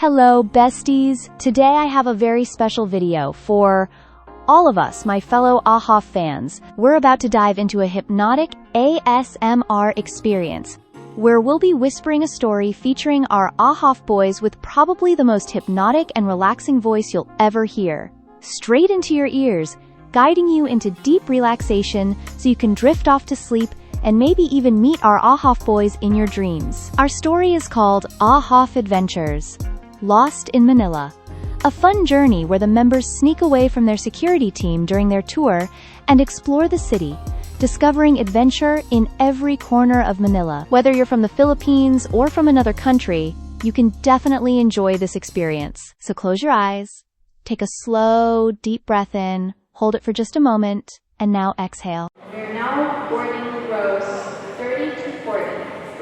Hello, besties! Today I have a very special video for all of us, my fellow AHOF fans. We're about to dive into a hypnotic ASMR experience, where we'll be whispering a story featuring our AHOF boys with probably the most hypnotic and relaxing voice you'll ever hear. Straight into your ears, guiding you into deep relaxation so you can drift off to sleep and maybe even meet our AHOF boys in your dreams. Our story is called AHOF Adventures, Lost in Manila. A fun journey where the members sneak away from their security team during their tour and explore the city, discovering adventure in every corner of Manila. Whether you're from the Philippines or from another country, you can definitely enjoy this experience. So close your eyes, take a slow, deep breath in, hold it for just a moment, and now exhale. We are now boarding rows 30 to 40.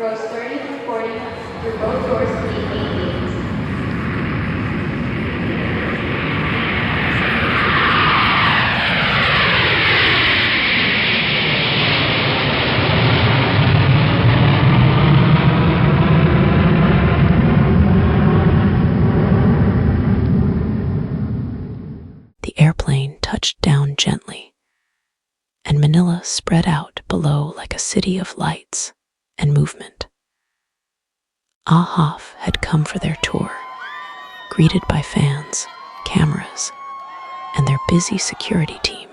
Rows 30 to 40 through both doors to the main gate. The airplane touched down gently, and Manila spread out below like a city of lights and movement. AHOF had come for their tour, greeted by fans, cameras, and their busy security team.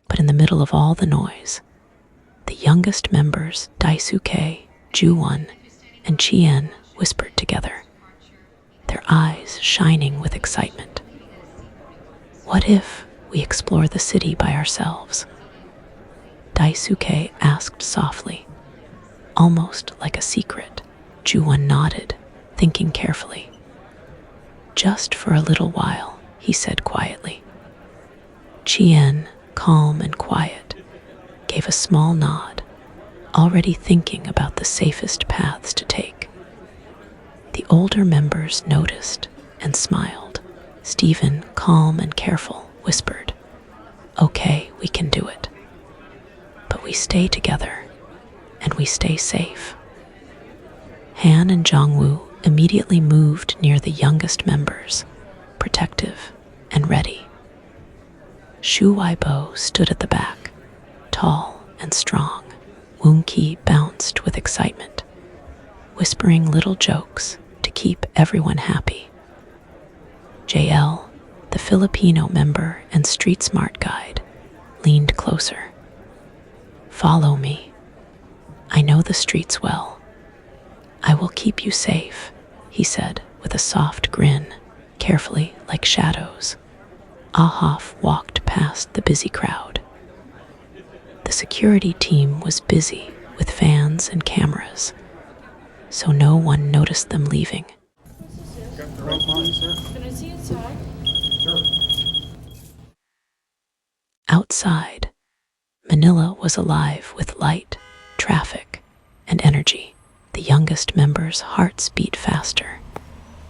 But in the middle of all the noise, the youngest members, Daisuke, Juwon, and Chih En, whispered together, their eyes shining with excitement. What if we explore the city by ourselves? Daisuke asked softly, almost like a secret. Juwon nodded, thinking carefully. Just for a little while, he said quietly. Chih En, calm and quiet, gave a small nod, already thinking about the safest paths to take. The older members noticed and smiled. Stephen, calm and careful, whispered, "Okay, we can do it. But we stay together, and we stay safe." Han and Jeongwoo immediately moved near the youngest members, protective and ready. Shuaibo stood at the back, tall and strong. Woonki bounced with excitement, whispering little jokes to keep everyone happy. JL, the Filipino member and street smart guide, leaned closer. "Follow me. I know the streets well. I will keep you safe," he said with a soft grin, carefully like shadows. AHOF walked past the busy crowd. The security team was busy with fans and cameras, so no one noticed them leaving. Can I see inside? Sure. Outside, Manila was alive with light, traffic, and energy. The youngest members' hearts beat faster,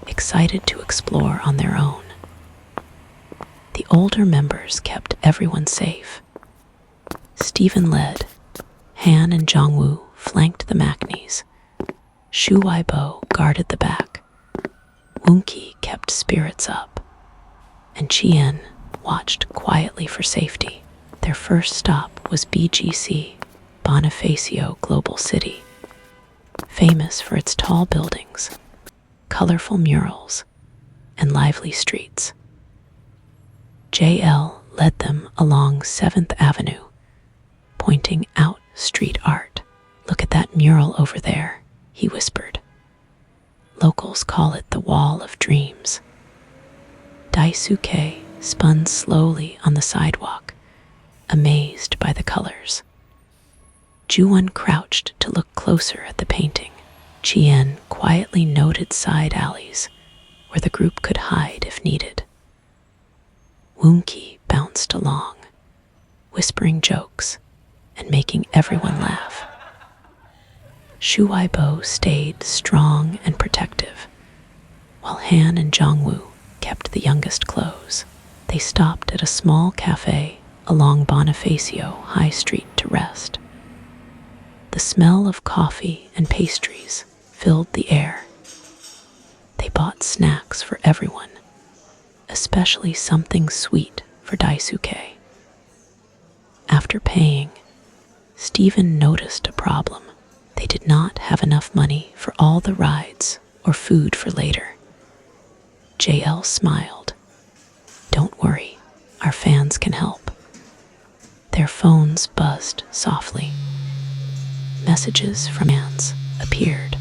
excited to explore on their own. The older members kept everyone safe. Stephen led, Han and Jeongwoo flanked the Maknaes, Shuaibo guarded the back, Woonki kept spirits up, and Chih En watched quietly for safety. Their first stop was BGC, Bonifacio Global City, famous for its tall buildings, colorful murals, and lively streets. JL led them along 7th Avenue, pointing out street art. "Look at that mural over there," he whispered. "Locals call it the Wall of Dreams." Daisuke spun slowly on the sidewalk, amazed by the colors. Juwon crouched to look closer at the painting. Chih En quietly noted side alleys where the group could hide if needed. Woonki bounced along, whispering jokes and making everyone laugh. Shuaibo stayed strong and protective, while Han and Jeongwoo kept the youngest close. They stopped at a small cafe along Bonifacio High Street to rest. The smell of coffee and pastries filled the air. They bought snacks for everyone, especially something sweet for Daisuke. After paying, Stephen noticed a problem. They did not have enough money for all the rides or food for later. JL smiled. "Don't worry, our fans can help." Their phones buzzed softly. Messages from fans appeared,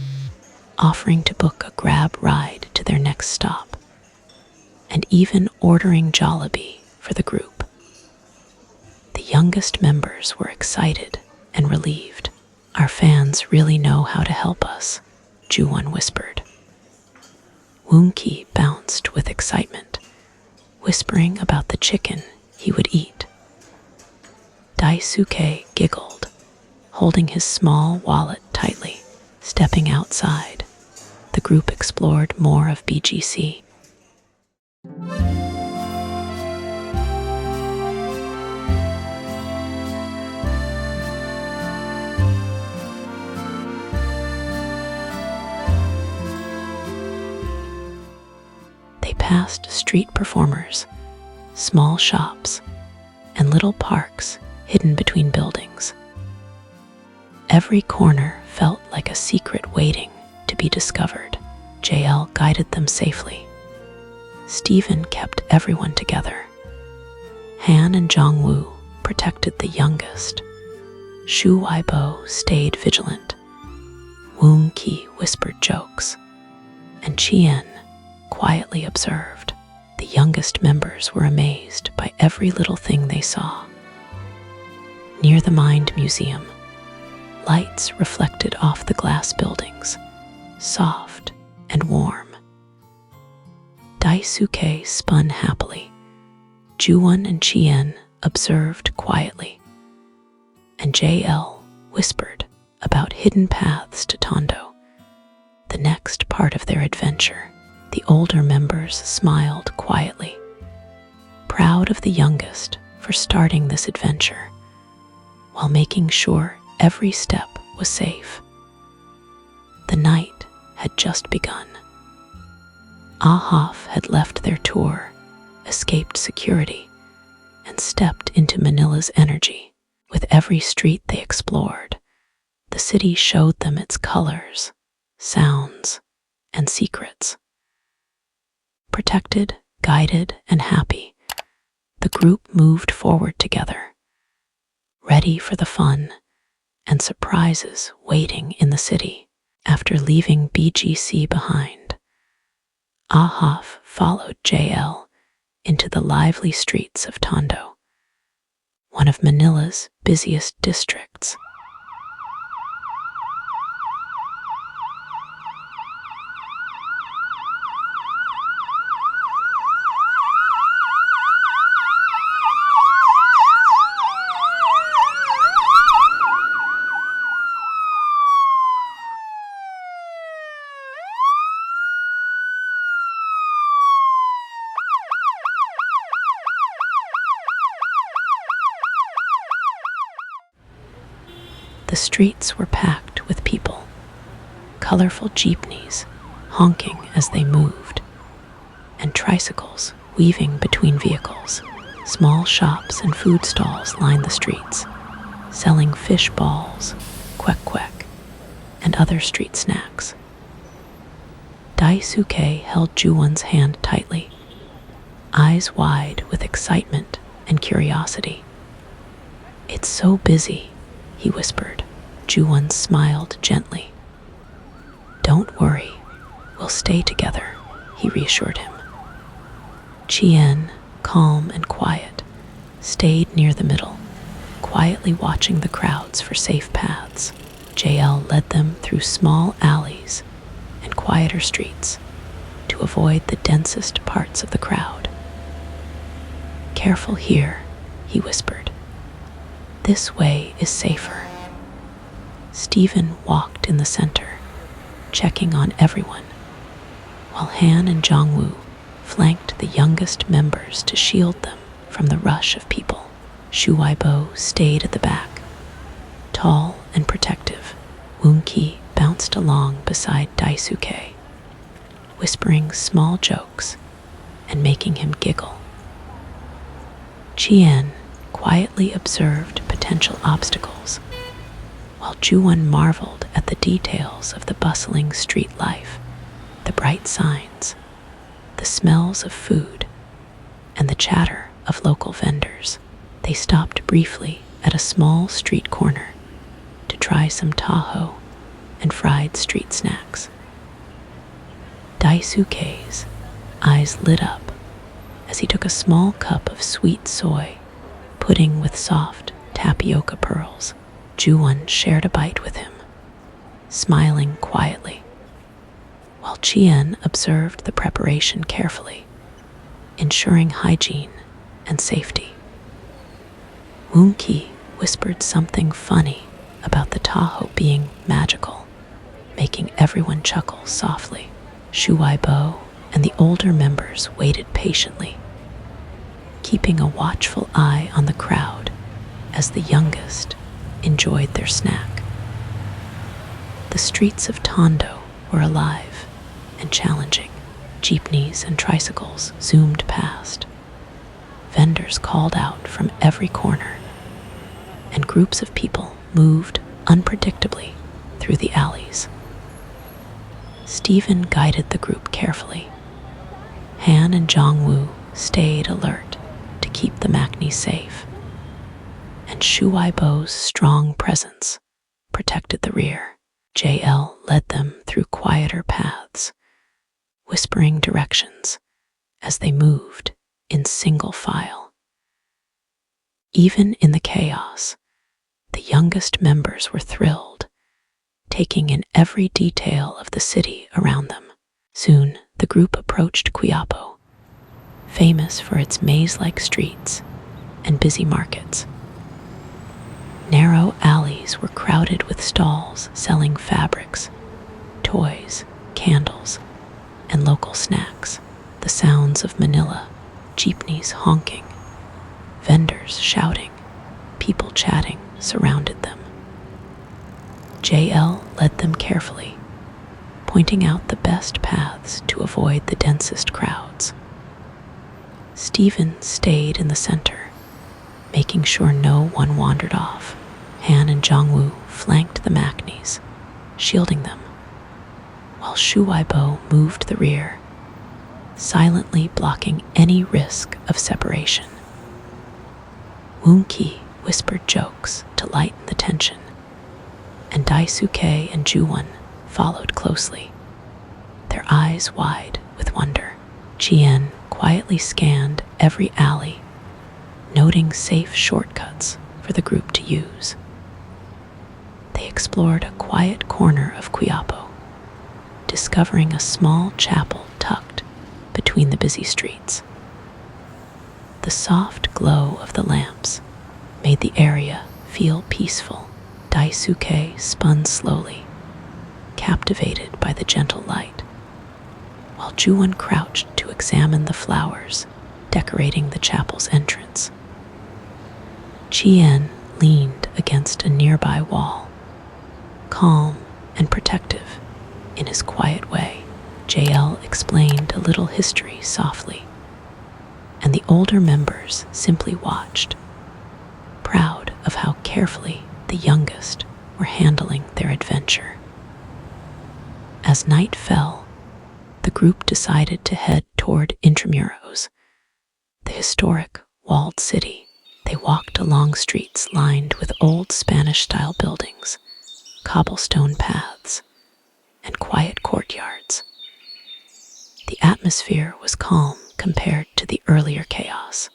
offering to book a grab ride to their next stop, and even ordering Jollibee for the group. The youngest members were excited and relieved. "Our fans really know how to help us," Juwon whispered. Woonki bounced with excitement, whispering about the chicken he would eat. Daisuke giggled, holding his small wallet tightly. Stepping outside, the group explored more of BGC. They passed street performers, small shops, and little parks hidden between buildings. Every corner felt like a secret waiting to be discovered. JL guided them safely. Stephen kept everyone together. Han and Jeongwoo protected the youngest. Shuaibo stayed vigilant. Woonki whispered jokes, and Chih En quietly observed. The youngest members were amazed by every little thing they saw. Near the Mind Museum, lights reflected off the glass buildings, soft and warm. Daisuke spun happily. Juwon and Chih En observed quietly, and JL whispered about hidden paths to Tondo, the next part of their adventure. The older members smiled quietly, proud of the youngest for starting this adventure, while making sure every step was safe. The night had just begun. AHOF had left their tour, escaped security, and stepped into Manila's energy. With every street they explored, the city showed them its colors, sounds, and secrets. Protected, guided, and happy, the group moved forward together, ready for the fun and surprises waiting in the city. After leaving BGC behind, AHOF followed JL into the lively streets of Tondo, one of Manila's busiest districts. The streets were packed with people, colorful jeepneys honking as they moved, and tricycles weaving between vehicles. Small shops and food stalls lined the streets, selling fish balls, kwek, and other street snacks. Daisuke held Juwon's hand tightly, eyes wide with excitement and curiosity. "It's so busy," he whispered. Juwon smiled gently. "Don't worry, we'll stay together," he reassured him. Chih En, calm and quiet, stayed near the middle, quietly watching the crowds for safe paths. JL led them through small alleys and quieter streets to avoid the densest parts of the crowd. "Careful here," he whispered. "This way is safer." Stephen walked in the center, checking on everyone, while while Han and Jeongwoo flanked the youngest members to shield them from the rush of people. Shuaibo stayed at the back. Tall and protective, Woon-ki bounced along beside Daisuke, whispering small jokes and making him giggle. Chih En quietly observed potential obstacles, while Juwon marveled at the details of the bustling street life, the bright signs, the smells of food, and the chatter of local vendors. They stopped briefly at a small street corner to try some taho and fried street snacks. Daisuke's eyes lit up as he took a small cup of sweet soy pudding with soft tapioca pearls. Juwon shared a bite with him, smiling quietly, while Chih En observed the preparation carefully, ensuring hygiene and safety. Woon-ki whispered something funny about the taho being magical, making everyone chuckle softly. Shuaibo and the older members waited patiently, keeping a watchful eye on the crowd as the youngest enjoyed their snack. The streets of Tondo were alive and challenging. Jeepneys and tricycles zoomed past. Vendors called out from every corner, and groups of people moved unpredictably through the alleys. Stephen guided the group carefully. Han and Jeongwoo stayed alert to keep the Maknae safe, and Shuaibo's strong presence protected the rear. JL led them through quieter paths, whispering directions as they moved in single file. Even in the chaos, the youngest members were thrilled, taking in every detail of the city around them. Soon, the group approached Quiapo, famous for its maze-like streets and busy markets. Narrow alleys were crowded with stalls selling fabrics, toys, candles, and local snacks. The sounds of Manila, jeepneys honking, vendors shouting, people chatting surrounded them. JL led them carefully, pointing out the best paths to avoid the densest crowds. Stephen stayed in the center, making sure no one wandered off. Han and Jeongwoo flanked the Maknaes, shielding them, while Shuaibo moved the rear, silently blocking any risk of separation. Woon-ki whispered jokes to lighten the tension, and Daisuke and Juwon followed closely, their eyes wide with wonder. Chih En quietly scanned every alley, noting safe shortcuts for the group to use. They explored a quiet corner of Quiapo, discovering a small chapel tucked between the busy streets. The soft glow of the lamps made the area feel peaceful. Daisuke spun slowly, captivated by the gentle light, while Juwon crouched to examine the flowers decorating the chapel's entrance. Chih En leaned against a nearby wall, calm and protective in his quiet way. JL explained a little history softly, and the older members simply watched, proud of how carefully the youngest were handling their adventure. As night fell, the group decided to head toward Intramuros, the historic walled city. They walked along streets lined with old Spanish-style buildings, cobblestone paths, and quiet courtyards. The atmosphere was calm compared to the earlier chaos.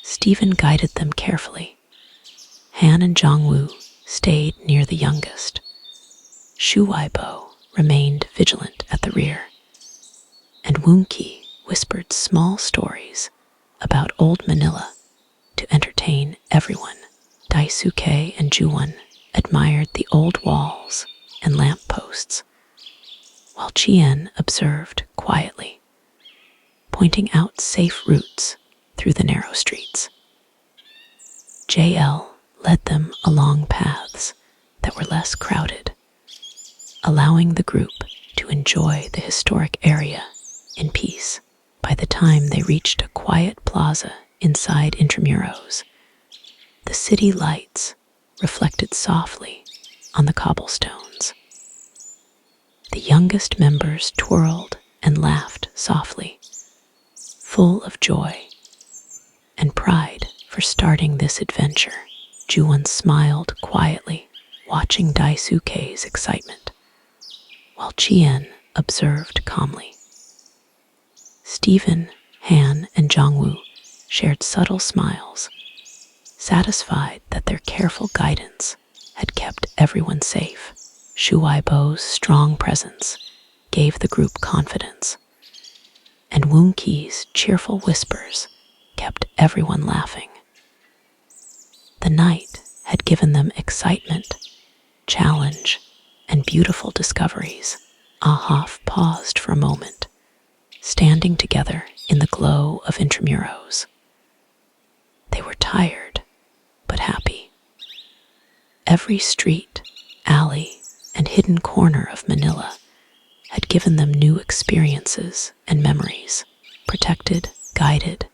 Stephen guided them carefully. Han and Jeongwoo stayed near the youngest. Shuaibo remained vigilant at the rear, and Woon-ki whispered small stories about old Manila to entertain everyone. Daisuke and Juwon admired the old walls and lamp posts, while Chih En observed quietly, pointing out safe routes through the narrow streets. JL led them along paths that were less crowded, allowing the group to enjoy the historic area in peace. By the time they reached a quiet plaza inside Intramuros, the city lights reflected softly on the cobblestones. The youngest members twirled and laughed softly, full of joy and pride for starting this adventure. Juwon smiled quietly, watching Daisuke's excitement, while Chih En observed calmly. Stephen, Han, and Jeongwoo shared subtle smiles, satisfied that their careful guidance had kept everyone safe. Shuaibo's strong presence gave the group confidence, and Woonki's cheerful whispers kept everyone laughing. The night had given them excitement, challenge, and beautiful discoveries. AHOF paused for a moment, standing together in the glow of Intramuros. They were tired, but happy. Every street, alley, and hidden corner of Manila had given them new experiences and memories, protected, guided,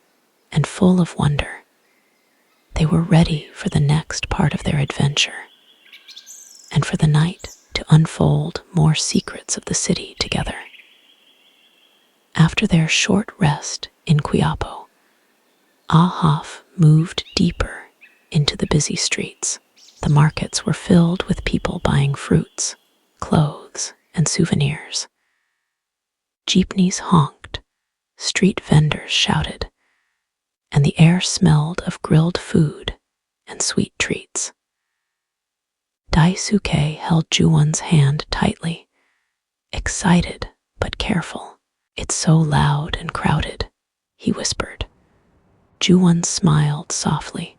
and full of wonder. They were ready for the next part of their adventure, and for the night to unfold more secrets of the city together. After their short rest in Quiapo, AHOF moved deeper into the busy streets. The markets were filled with people buying fruits, clothes, and souvenirs. Jeepneys honked, street vendors shouted, and the air smelled of grilled food and sweet treats. Daisuke held Juwon's hand tightly, excited but careful. "It's so loud and crowded," he whispered. Juwon smiled softly.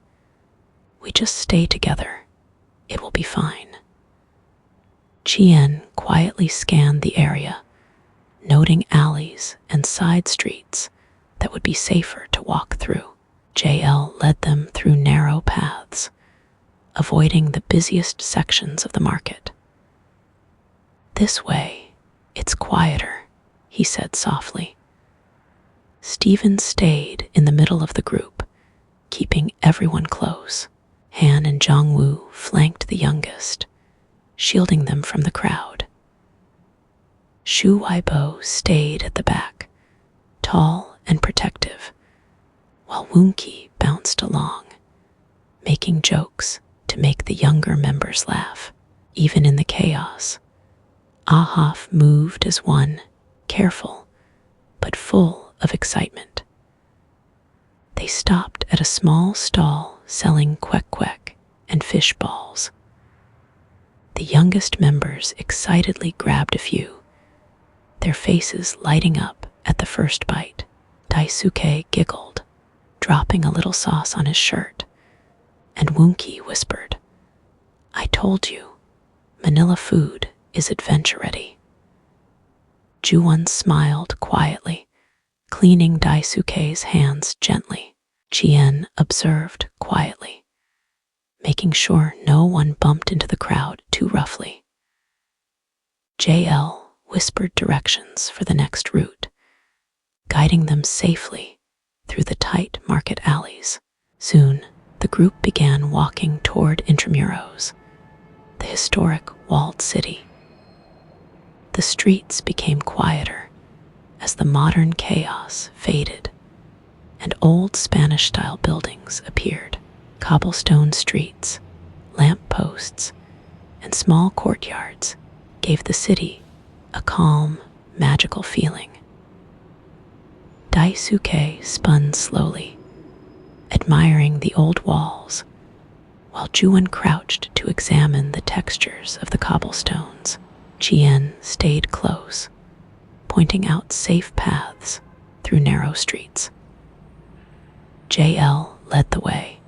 "We just stay together. It will be fine." Chih En quietly scanned the area, noting alleys and side streets that would be safer to walk through. JL led them through narrow paths, avoiding the busiest sections of the market. "This way, it's quieter," he said softly. Stephen stayed in the middle of the group, keeping everyone close. Han and Jeongwoo flanked the youngest, shielding them from the crowd. Shuaibo stayed at the back, tall and protective, while Woonki bounced along, making jokes to make the younger members laugh. Even in the chaos, AHOF moved as one, careful but full of excitement. They stopped at a small stall selling kwek and fish balls. The youngest members excitedly grabbed a few, their faces lighting up at the first bite. Daisuke giggled, dropping a little sauce on his shirt, and Woonki whispered, "I told you, Manila food is adventure ready." Juwon smiled quietly, cleaning Daisuke's hands gently. Chih En observed quietly, making sure no one bumped into the crowd too roughly. JL whispered directions for the next route, guiding them safely through the tight market alleys. Soon, the group began walking toward Intramuros, the historic walled city. The streets became quieter as the modern chaos faded and old Spanish-style buildings appeared. Cobblestone streets, lamp posts, and small courtyards gave the city a calm, magical feeling. Daisuke spun slowly, admiring the old walls, while Juwon crouched to examine the textures of the cobblestones. Chih En stayed close, pointing out safe paths through narrow streets. JL led the way,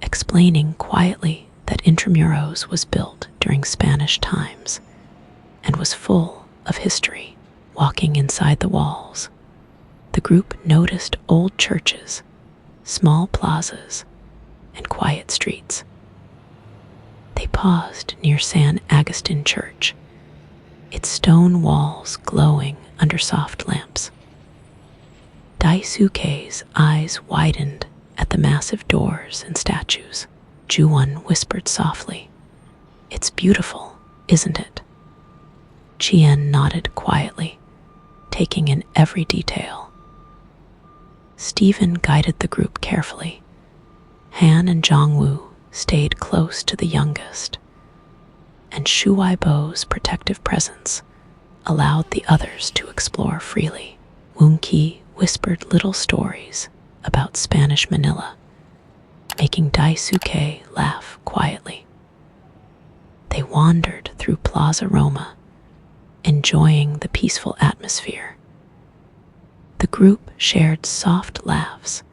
explaining quietly that Intramuros was built during Spanish times and was full of history. Walking inside the walls, the group noticed old churches, small plazas, and quiet streets. They paused near San Agustin Church, its stone walls glowing under soft lamps. Daisuke's eyes widened at the massive doors and statues. Juwon whispered softly, "It's beautiful, isn't it?" Chih En nodded quietly, taking in every detail. Stephen guided the group carefully. Han and Jeongwoo stayed close to the youngest, and Shuaibo's protective presence allowed the others to explore freely. Woonki whispered little stories about Spanish Manila, making Daisuke laugh quietly. They wandered through Plaza Roma, enjoying the peaceful atmosphere. The group shared soft laughs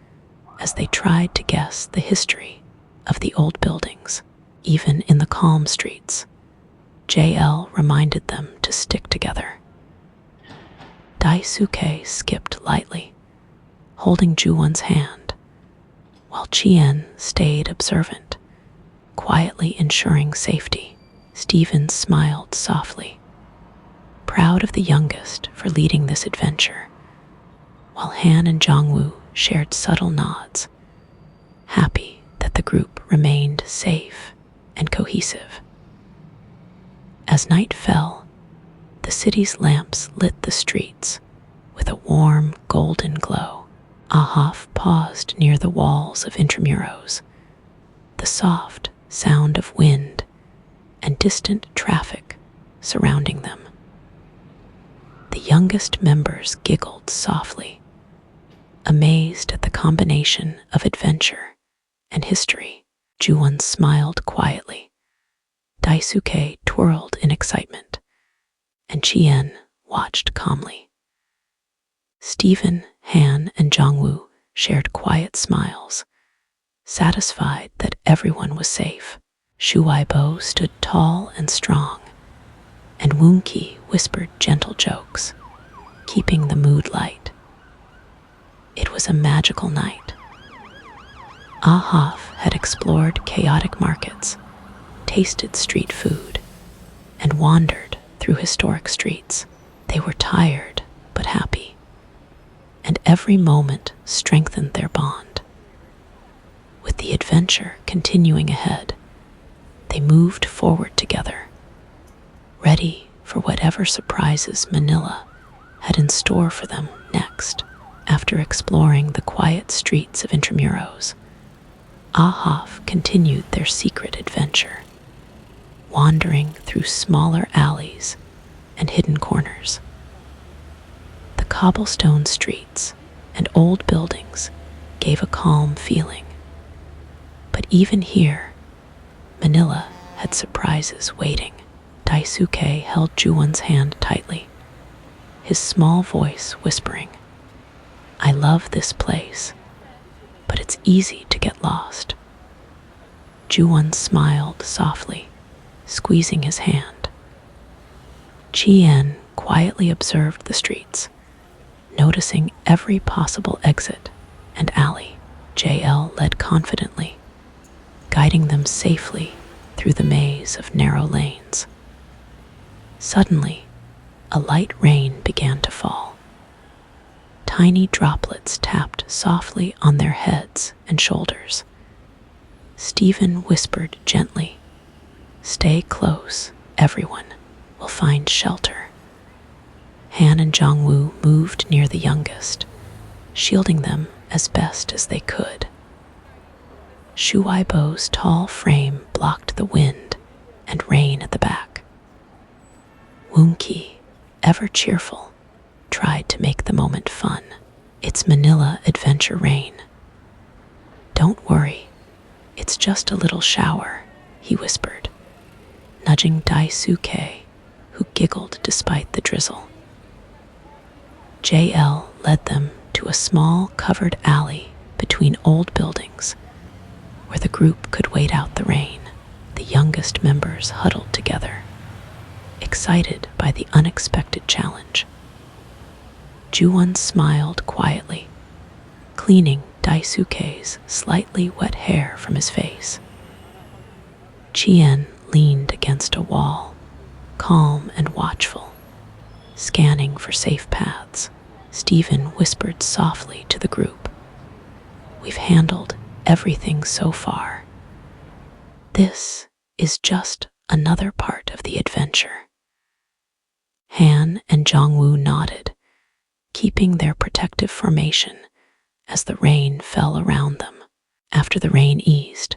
as they tried to guess the history of the old buildings. Even in the calm streets, JL reminded them to stick together. Daisuke skipped lightly, holding Juwon's hand, while Chih En stayed observant, quietly ensuring safety. Stephen smiled softly, proud of the youngest for leading this adventure, while Han and Jeongwoo shared subtle nods, happy that the group remained safe and cohesive. As night fell, the city's lamps lit the streets with a warm golden glow. AHOF paused near the walls of Intramuros, the soft sound of wind and distant traffic surrounding them. The youngest members giggled softly, amazed at the combination of adventure and history. Juwon smiled quietly. Daisuke twirled in excitement, and Chih En watched calmly. Stephen, Han, and Jeongwoo shared quiet smiles, satisfied that everyone was safe. Shuaibo stood tall and strong, and Woonki whispered gentle jokes, keeping the mood light. It was a magical night. AHOF had explored chaotic markets, tasted street food, and wandered through historic streets. They were tired but happy, and every moment strengthened their bond. With the adventure continuing ahead, they moved forward together, ready for whatever surprises Manila had in store for them next. After exploring the quiet streets of Intramuros, AHOF continued their secret adventure, wandering through smaller alleys and hidden corners. The cobblestone streets and old buildings gave a calm feeling, but even here, Manila had surprises waiting. Daisuke held Juwon's hand tightly, his small voice whispering, "I love this place, but it's easy to get lost." Juwon smiled softly, squeezing his hand. Chih En quietly observed the streets, noticing every possible exit and alley. JL led confidently, guiding them safely through the maze of narrow lanes. Suddenly, a light rain began to fall. Tiny droplets tapped softly on their heads and shoulders. Stephen whispered gently, "Stay close, everyone will find shelter." Han and Jeongwoo moved near the youngest, shielding them as best as they could. Shuaibo's tall frame blocked the wind and rain at the back. Woonki, ever cheerful, tried to make the moment fun. "It's Manila adventure rain. Don't worry, it's just a little shower," he whispered, nudging Daisuke, who giggled despite the drizzle. JL led them to a small covered alley between old buildings, where the group could wait out the rain. The youngest members huddled together, excited by the unexpected challenge. Juwon smiled quietly, cleaning Daisuke's slightly wet hair from his face. Chih En leaned against a wall, calm and watchful, scanning for safe paths. Stephen whispered softly to the group, "We've handled everything so far. This is just another part of the adventure." Han and Jeongwoo nodded, keeping their protective formation as the rain fell around them. After the rain eased,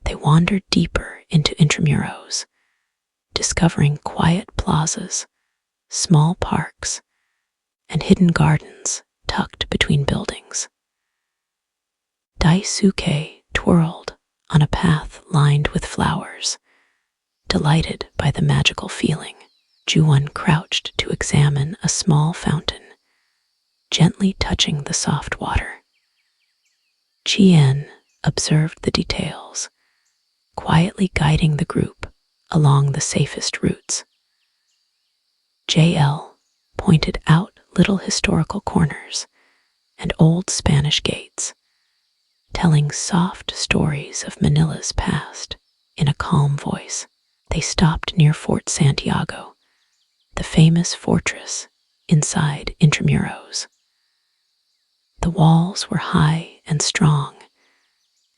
they wandered deeper into Intramuros, discovering quiet plazas, small parks, and hidden gardens tucked between buildings. Daisuke twirled on a path lined with flowers, delighted by the magical feeling. Juwon crouched to examine a small fountain, gently touching the soft water. Chih En observed the details, quietly guiding the group along the safest routes. JL pointed out little historical corners and old Spanish gates, telling soft stories of Manila's past in a calm voice. They stopped near Fort Santiago, the famous fortress inside Intramuros. The walls were high and strong,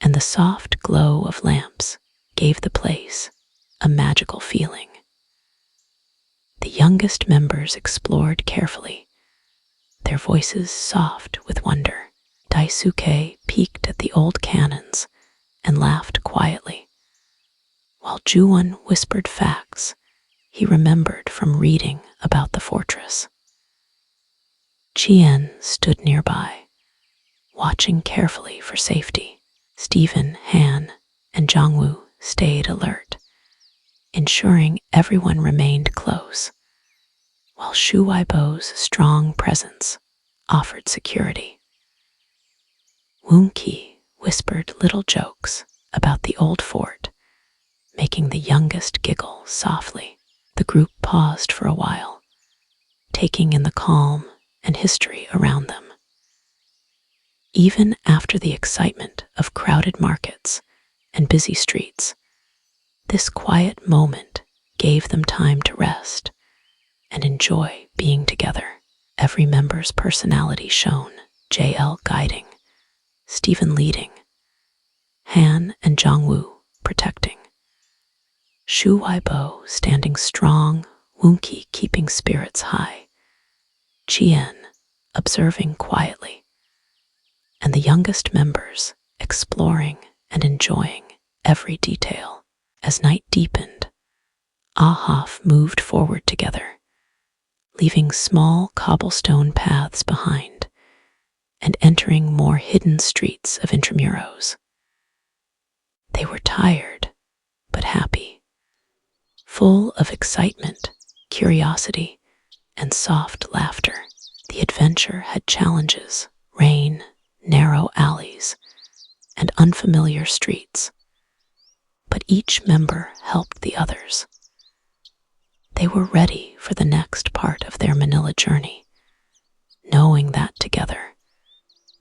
and the soft glow of lamps gave the place a magical feeling. The youngest members explored carefully, their voices soft with wonder. Daisuke peeked at the old cannons and laughed quietly, while Juwon whispered facts he remembered from reading about the fortress. Chih En stood nearby, watching carefully for safety. Stephen, Han, and Jeongwoo stayed alert, ensuring everyone remained close, while Shuaibo's strong presence offered security. Woonki whispered little jokes about the old fort, making the youngest giggle softly. The group paused for a while, taking in the calm and history around them. Even after the excitement of crowded markets and busy streets, this quiet moment gave them time to rest and enjoy being together. Every member's personality shone, JL guiding, Stephen leading, Han and Jeongwoo protecting, Shuaibo standing strong, Woonki keeping spirits high, Chih En observing quietly, and the youngest members exploring and enjoying every detail. As night deepened, AHOF moved forward together, leaving small cobblestone paths behind and entering more hidden streets of Intramuros. They were tired, but happy, full of excitement, curiosity, and soft laughter. The adventure had challenges, rain, narrow alleys, and unfamiliar streets, but each member helped the others. They were ready for the next part of their Manila journey, knowing that together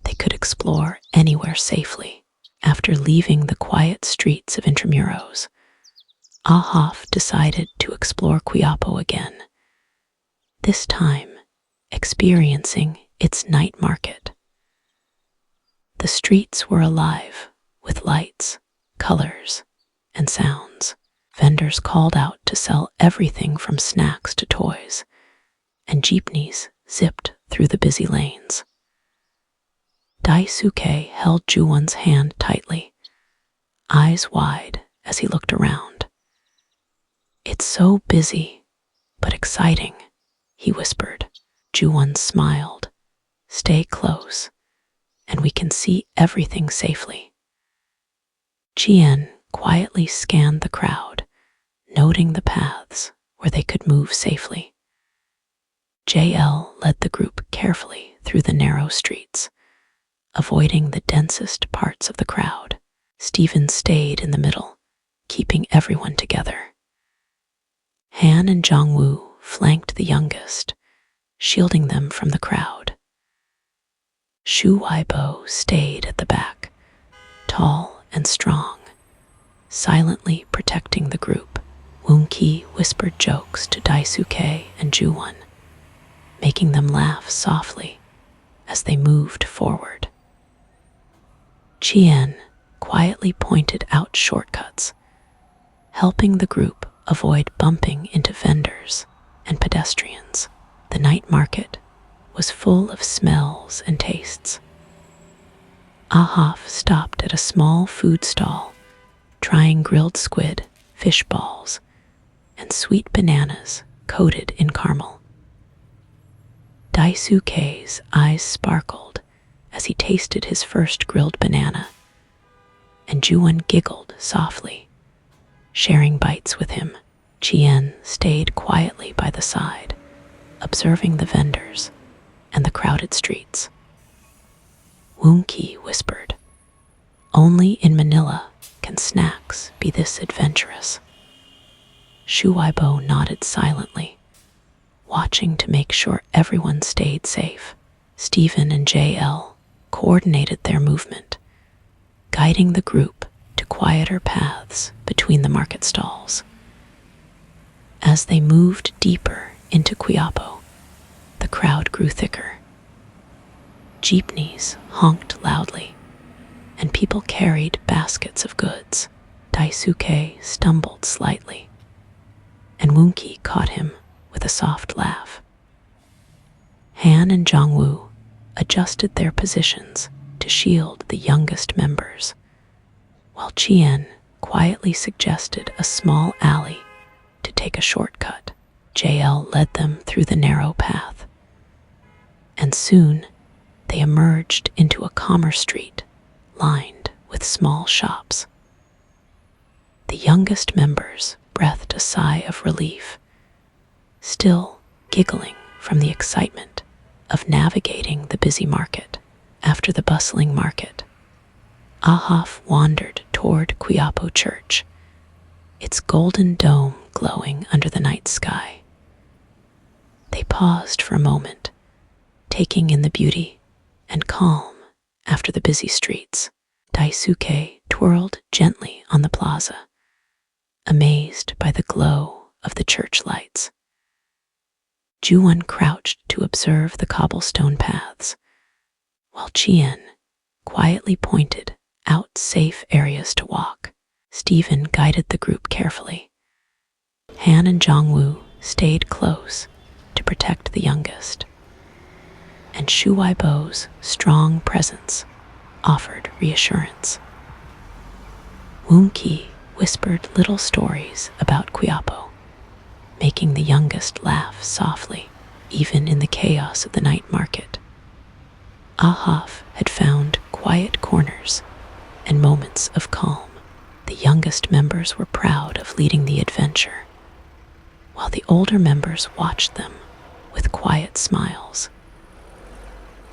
they could explore anywhere safely. After leaving the quiet streets of Intramuros, AHOF decided to explore Quiapo again, this time experiencing its night market. The streets were alive with lights, colors, and sounds. Vendors called out to sell everything from snacks to toys, and jeepneys zipped through the busy lanes. Daisuke held Juwon's hand tightly, eyes wide as he looked around. "It's so busy, but exciting," he whispered. Juwon smiled. "Stay close, and we can see everything safely." Chih En quietly scanned the crowd, noting the paths where they could move safely. JL led the group carefully through the narrow streets, avoiding the densest parts of the crowd. Stephen stayed in the middle, keeping everyone together. Han and Jeongwoo flanked the youngest, shielding them from the crowd. Shuaibo stayed at the back, tall and strong, silently protecting the group. Woonki whispered jokes to Daisuke and Juwon, making them laugh softly as they moved forward. Chih En quietly pointed out shortcuts, helping the group avoid bumping into vendors and pedestrians. The night market was full of smells and tastes. AHOF stopped at a small food stall, trying grilled squid, fish balls, and sweet bananas coated in caramel. Daisuke's eyes sparkled as he tasted his first grilled banana, and Juwon giggled softly, sharing bites with him. Chih En stayed quietly by the side, observing the vendors and the crowded streets. Woonki whispered, "Only in Manila can snacks be this adventurous." Shuaibo nodded silently, watching to make sure everyone stayed safe. Stephen and JL coordinated their movement, guiding the group to quieter paths between the market stalls. As they moved deeper into Quiapo, the crowd grew thicker. Jeepneys honked loudly, and people carried baskets of goods. Daisuke stumbled slightly, and Woonki caught him with a soft laugh. Han and Jeongwoo adjusted their positions to shield the youngest members, while Chih En quietly suggested a small alley to take a shortcut. JL led them through the narrow path, and soon they emerged into a calmer street lined with small shops. The youngest members breathed a sigh of relief, still giggling from the excitement of navigating the busy market. After the bustling market, AHOF wandered toward Quiapo Church, its golden dome glowing under the night sky. They paused for a moment, taking in the beauty and calm after the busy streets. Daisuke twirled gently on the plaza, amazed by the glow of the church lights. Juwon crouched to observe the cobblestone paths, while Chih En quietly pointed out safe areas to walk. Stephen guided the group carefully. Han and Jeongwoo stayed close to protect the youngest, and Shuaibo's strong presence offered reassurance. Woonki whispered little stories about Quiapo, making the youngest laugh softly, even in the chaos of the night market. AHOF had found quiet corners and moments of calm. The youngest members were proud of leading the adventure, while the older members watched them with quiet smiles.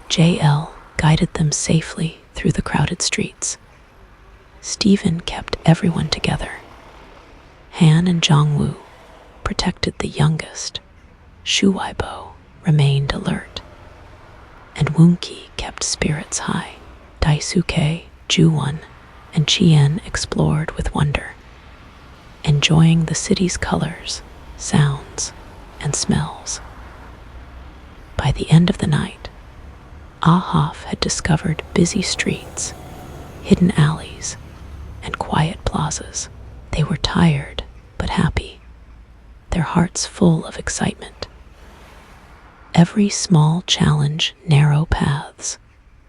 JL guided them safely through the crowded streets. Stephen kept everyone together. Han and Jeongwoo protected the youngest. Shuaibo remained alert, and Woonki kept spirits high. Daisuke, Juwon, and Chih En explored with wonder, enjoying the city's colors, sounds, and smells. By the end of the night, AHOF had discovered busy streets, hidden alleys, and quiet plazas. They were tired but happy, their hearts full of excitement. Every small challenge, narrow paths,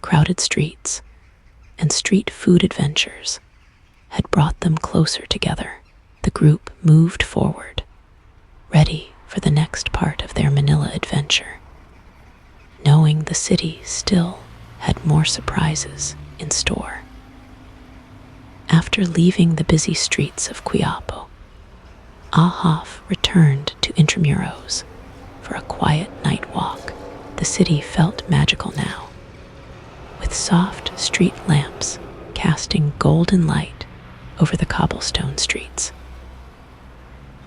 crowded streets, and street food adventures had brought them closer together. The group moved forward, ready for the next part of their Manila adventure, knowing the city still had more surprises in store. After leaving the busy streets of Quiapo, AHOF returned to Intramuros for a quiet night walk. The city felt magical now, with soft street lamps casting golden light over the cobblestone streets.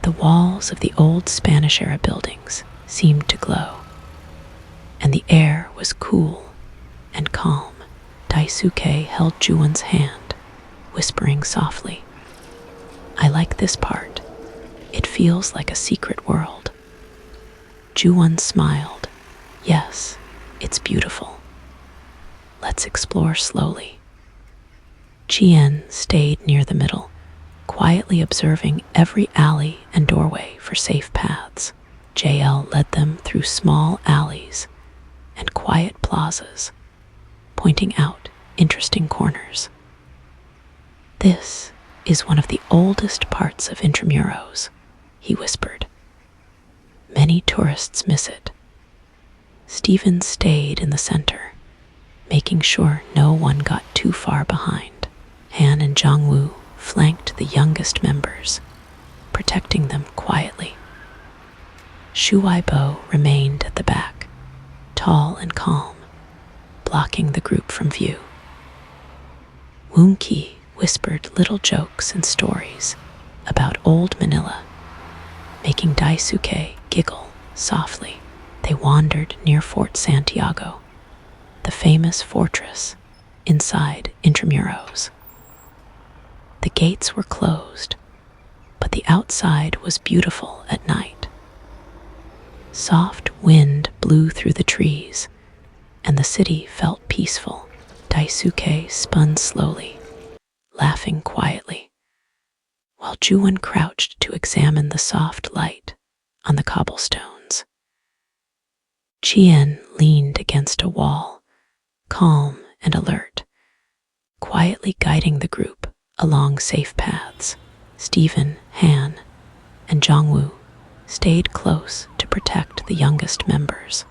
The walls of the old Spanish-era buildings seemed to glow, and the air was cool and calm. Daisuke held Juwon's hand, whispering softly, "I like this part. It feels like a secret world." Juwon smiled. "Yes, it's beautiful. Let's explore slowly." Chih En stayed near the middle, quietly observing every alley and doorway for safe paths. JL led them through small alleys and quiet plazas, pointing out interesting corners. "This is one of the oldest parts of Intramuros," he whispered. "Many tourists miss it." Stephen stayed in the center, making sure no one got too far behind. Han and Jeongwoo flanked the youngest members, protecting them quietly. Shuaibo remained at the back, tall and calm, blocking the group from view. Woonki whispered little jokes and stories about old Manila, making Daisuke giggle softly. They wandered near Fort Santiago, the famous fortress inside Intramuros. The gates were closed, but the outside was beautiful at night. Soft wind blew through the trees, and the city felt peaceful. Daisuke spun slowly, laughing quietly, while Juwon crouched to examine the soft light on the cobblestones. Chih En leaned against a wall, calm and alert, quietly guiding the group along safe paths. Stephen, Han, and Jeongwoo stayed close to protect the youngest members,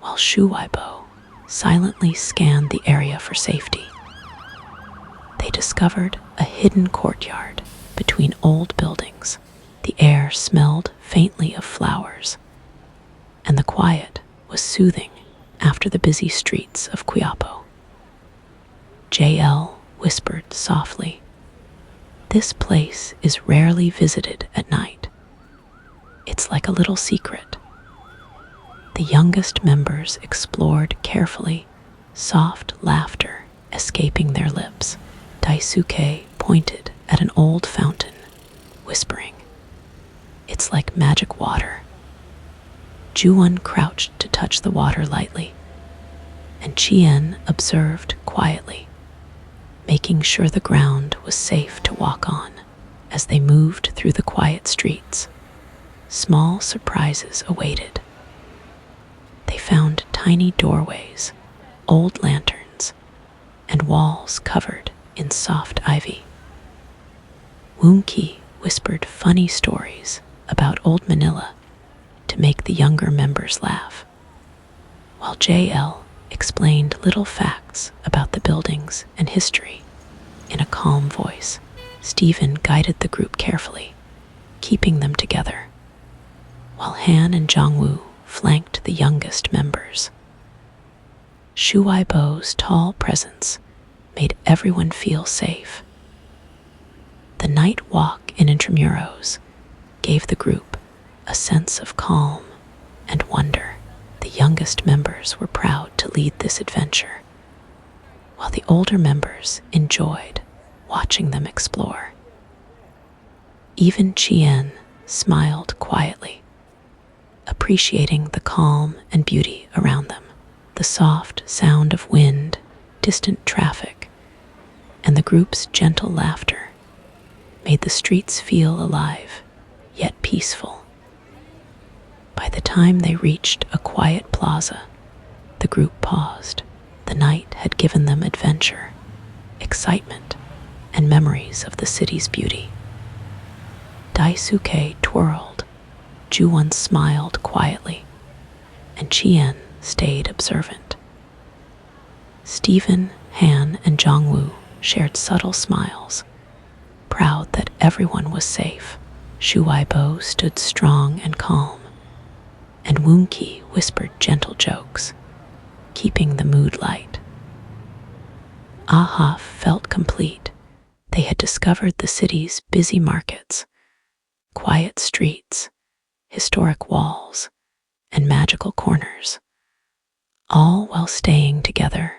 while Shuaibo silently scanned the area for safety. They discovered a hidden courtyard between old buildings. The air smelled faintly of flowers, and the quiet was soothing after the busy streets of Quiapo. JL whispered softly, "This place is rarely visited at night. It's like a little secret." The youngest members explored carefully, soft laughter escaping their lips. Daisuke pointed at an old fountain, whispering, "It's like magic water." Juwon crouched to touch the water lightly, and Chih En observed quietly, making sure the ground was safe to walk on. As they moved through the quiet streets, small surprises awaited. They found tiny doorways, old lanterns, and walls covered in soft ivy. Woonki whispered funny stories about old Manila to make the younger members laugh, while JL explained little facts about the buildings and history in a calm voice. Stephen guided the group carefully, keeping them together, while Han and Jeongwoo flanked the youngest members. Shuaibo's tall presence made everyone feel safe. The night walk in Intramuros gave the group a sense of calm and wonder. The youngest members were proud to lead this adventure, while the older members enjoyed watching them explore. Even Chih En smiled quietly, appreciating the calm and beauty around them. The soft sound of wind, distant traffic, and the group's gentle laughter made the streets feel alive, yet peaceful. By the time they reached a quiet plaza, the group paused. The night had given them adventure, excitement, and memories of the city's beauty. Daisuke twirled, Juwon smiled quietly, and Chih En stayed observant. Stephen, Han, and Jeongwoo shared subtle smiles, proud that everyone was safe. Shuaibo stood strong and calm, and Woonki whispered gentle jokes, keeping the mood light. AHOF felt complete. They had discovered the city's busy markets, quiet streets, historic walls, and magical corners, all while staying together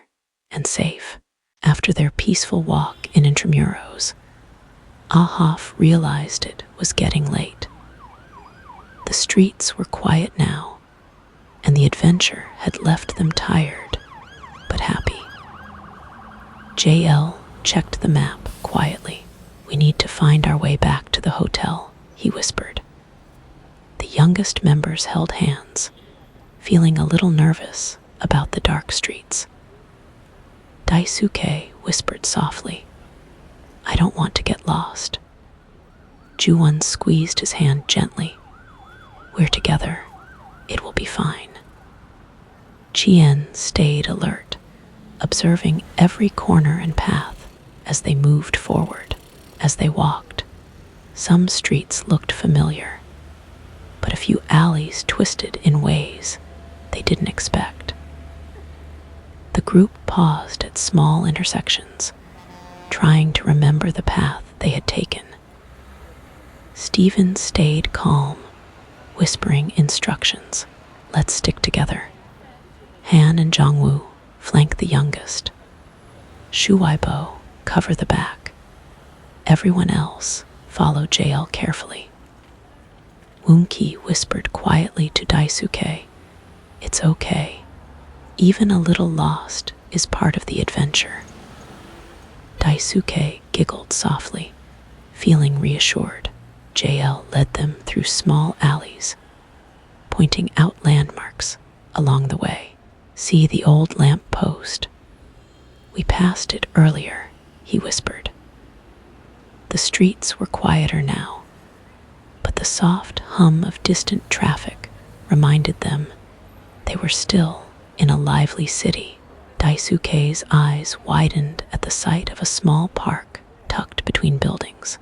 and safe. After their peaceful walk in Intramuros, AHOF realized it was getting late. The streets were quiet now, and the adventure had left them tired but happy. JL checked the map quietly. "We need to find our way back to the hotel," he whispered. The youngest members held hands, feeling a little nervous about the dark streets. Daisuke whispered softly, "I don't want to get lost." Juwon squeezed his hand gently. "We're together. It will be fine." Chih En stayed alert, observing every corner and path as they moved forward. As they walked, some streets looked familiar, but a few alleys twisted in ways they didn't expect. The group paused at small intersections, trying to remember the path they had taken. Stephen stayed calm, whispering instructions. "Let's stick together." Han and Jeongwoo flanked the youngest. Shuaibo covered the back. Everyone else followed JL carefully. Woonki whispered quietly to Daisuke, "It's okay. Even a little lost is part of the adventure." Daisuke giggled softly, feeling reassured. JL led them through small alleys, pointing out landmarks along the way. "See the old lamp post? We passed it earlier," he whispered. The streets were quieter now, but the soft hum of distant traffic reminded them they were still in a lively city. Daisuke's eyes widened at the sight of a small park tucked between buildings.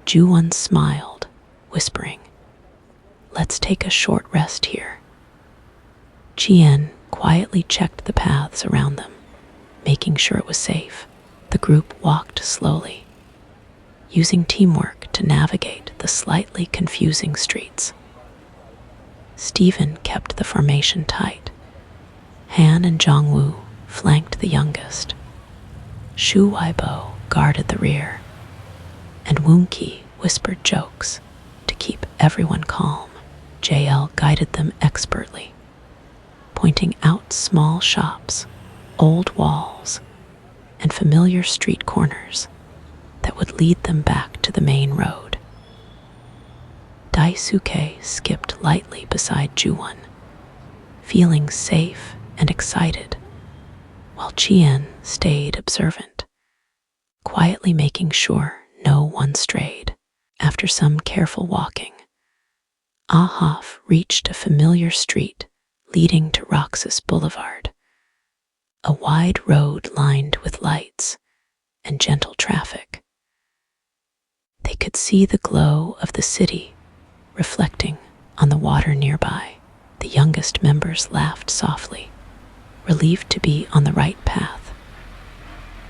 Juwon smiled, whispering, "Let's take a short rest here." Chih En quietly checked the paths around them, making sure it was safe. The group walked slowly, using teamwork to navigate the slightly confusing streets. Stephen kept the formation tight. Han and Jeongwoo flanked the youngest. Shuaibo guarded the rear, and Woonki whispered jokes to keep everyone calm. JL guided them expertly, pointing out small shops, old walls, and familiar street corners that would lead them back to the main road. Daisuke skipped lightly beside Juwon, feeling safe and excited, while Chih En stayed observant, quietly making sure no one strayed. After some careful walking, AHOF reached a familiar street leading to Roxas Boulevard, a wide road lined with lights and gentle traffic. They could see the glow of the city reflecting on the water nearby. The youngest members laughed softly, relieved to be on the right path.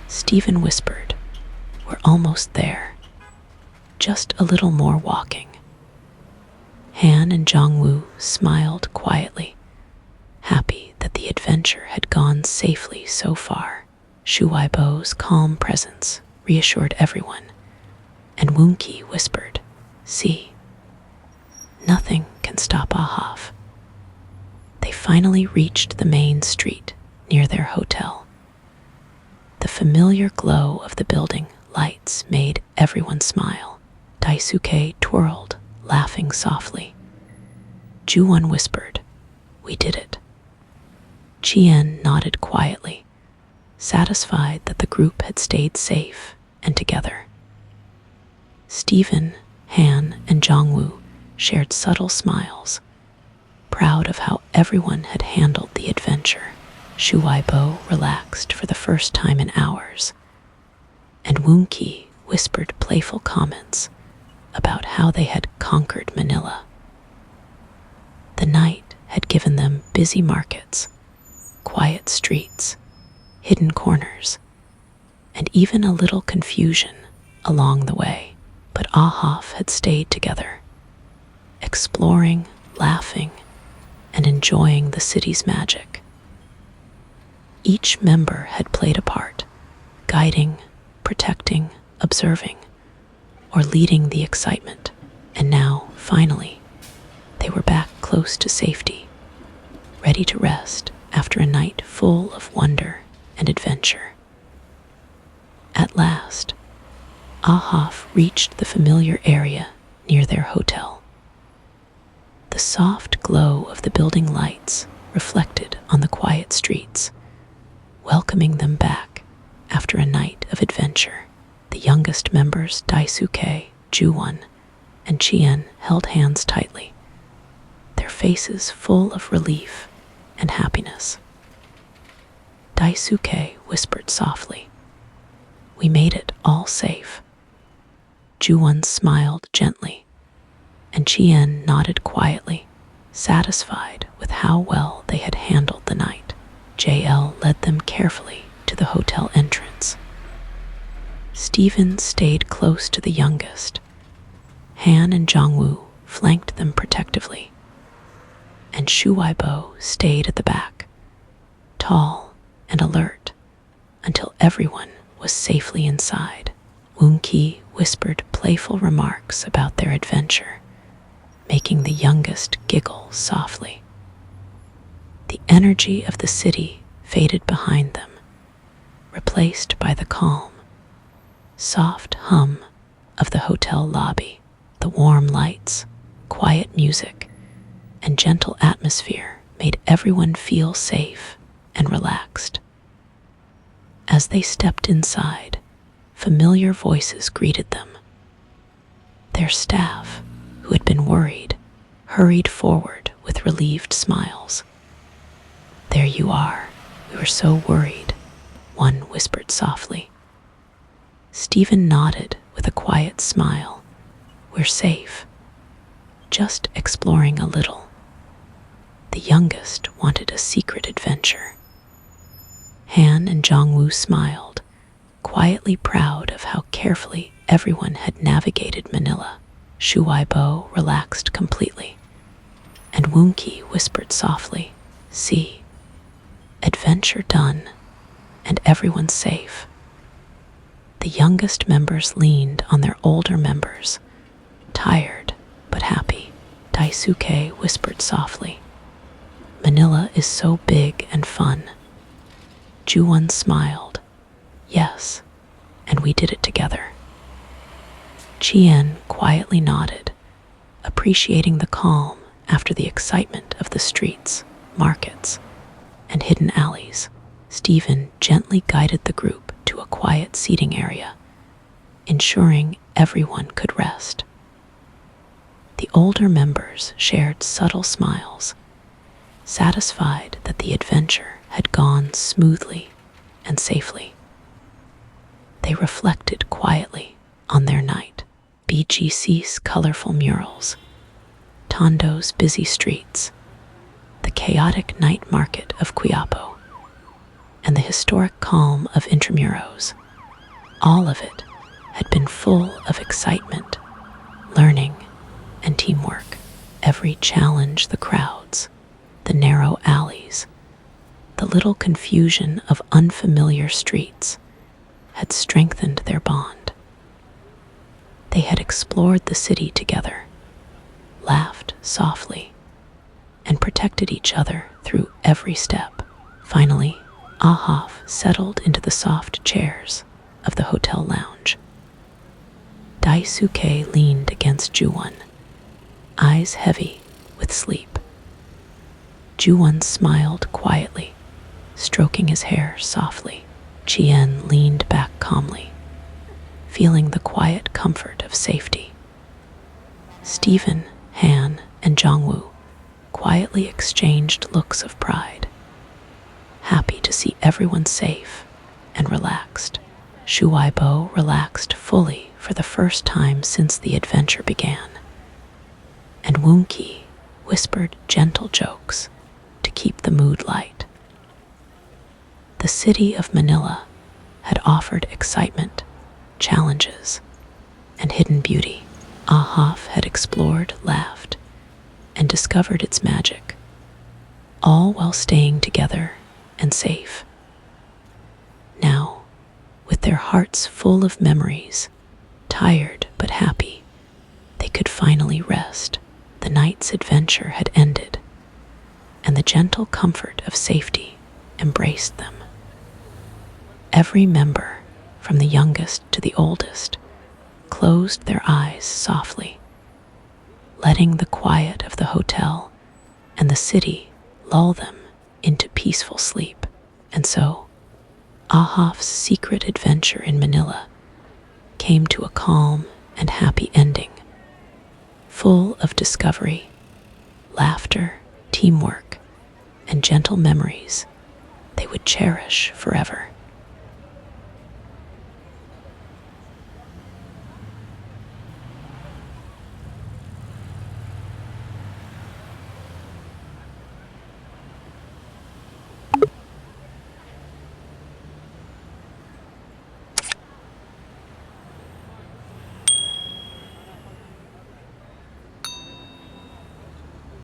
Stephen whispered, "We're almost there. Just a little more walking." Han and Jeongwoo smiled quietly, happy that the adventure had gone safely so far. Shuaibo's calm presence reassured everyone, and Woonki whispered, "See, nothing can stop AHOF." They finally reached the main street near their hotel. The familiar glow of the building lights made everyone smile. Daisuke twirled, laughing softly. Juwon whispered, "We did it." Chih En nodded quietly, satisfied that the group had stayed safe and together. Stephen, Han, and Jeongwoo shared subtle smiles, proud of how everyone had handled the adventure. Shuaibo relaxed for the first time in hours, and Woonki whispered playful comments about how they had conquered Manila. The night had given them busy markets, quiet streets, hidden corners, and even a little confusion along the way. but AHOF had stayed together, exploring, laughing, and enjoying the city's magic. Each member had played a part, guiding, protecting, observing, or leading the excitement, and now, finally, they were back close to safety, ready to rest after a night full of wonder and adventure. At last, AHOF reached the familiar area near their hotel. The soft glow of the building lights reflected on the quiet streets, welcoming them back after a night of adventure. The youngest members, Daisuke, Juwon, and Chih En, held hands tightly, their faces full of relief and happiness. Daisuke whispered softly, "We made it all safe." Juwon smiled gently, and Chih En nodded quietly, satisfied with how well they had handled the night. JL led them carefully to the hotel entrance. Stephen stayed close to the youngest. Han and Jeongwoo flanked them protectively, and Shuaibo stayed at the back, tall and alert, until everyone was safely inside. Woonki whispered playful remarks about their adventure, making the youngest giggle softly. The energy of the city faded behind them, replaced by the calm, soft hum of the hotel lobby. The warm lights, quiet music, and gentle atmosphere made everyone feel safe and relaxed. As they stepped inside, familiar voices greeted them. Their staff, who had been worried, hurried forward with relieved smiles. "There you are. We were so worried," one whispered softly. Stephen nodded with a quiet smile. "We're safe. Just exploring a little." The youngest wanted a secret adventure. Han and Jeongwoo smiled, quietly proud of how carefully everyone had navigated Manila. Shuaibo relaxed completely, and Woonki whispered softly, "See, adventure done, and everyone safe." The youngest members leaned on their older members, tired but happy. Daisuke whispered softly, "Manila is so big and fun." Juwon smiled, "Yes, and we did it together." Chih En quietly nodded, appreciating the calm after the excitement of the streets, markets, and hidden alleys. Stephen gently guided the group to a quiet seating area, ensuring everyone could rest. The older members shared subtle smiles, satisfied that the adventure had gone smoothly and safely. They reflected quietly on their night. BGC's colorful murals, Tondo's busy streets, the chaotic night market of Quiapo, and the historic calm of Intramuros. All of it had been full of excitement, learning, and teamwork. Every challenge, the crowds, the narrow alleys, the little confusion of unfamiliar streets, had strengthened their bond. They had explored the city together, laughed softly, and protected each other through every step. Finally, AHOF settled into the soft chairs of the hotel lounge. Daisuke leaned against Juwon, eyes heavy with sleep. Juwon smiled quietly, stroking his hair softly. Chih En leaned back calmly, feeling the quiet comfort of safety. Stephen, Han, and Jeongwoo quietly exchanged looks of pride, happy to see everyone safe and relaxed. Shuaibo relaxed fully for the first time since the adventure began, and Woonki whispered gentle jokes to keep the mood light. The city of Manila had offered excitement, challenges, and hidden beauty. AHOF had explored, laughed, and discovered its magic, all while staying together and safe. Now, with their hearts full of memories, tired but happy, they could finally rest. The night's adventure had ended, and the gentle comfort of safety embraced them. Every member, from the youngest to the oldest, closed their eyes softly, letting the quiet of the hotel and the city lull them into peaceful sleep. And so, AHOF's secret adventure in Manila came to a calm and happy ending, full of discovery, laughter, teamwork, and gentle memories they would cherish forever.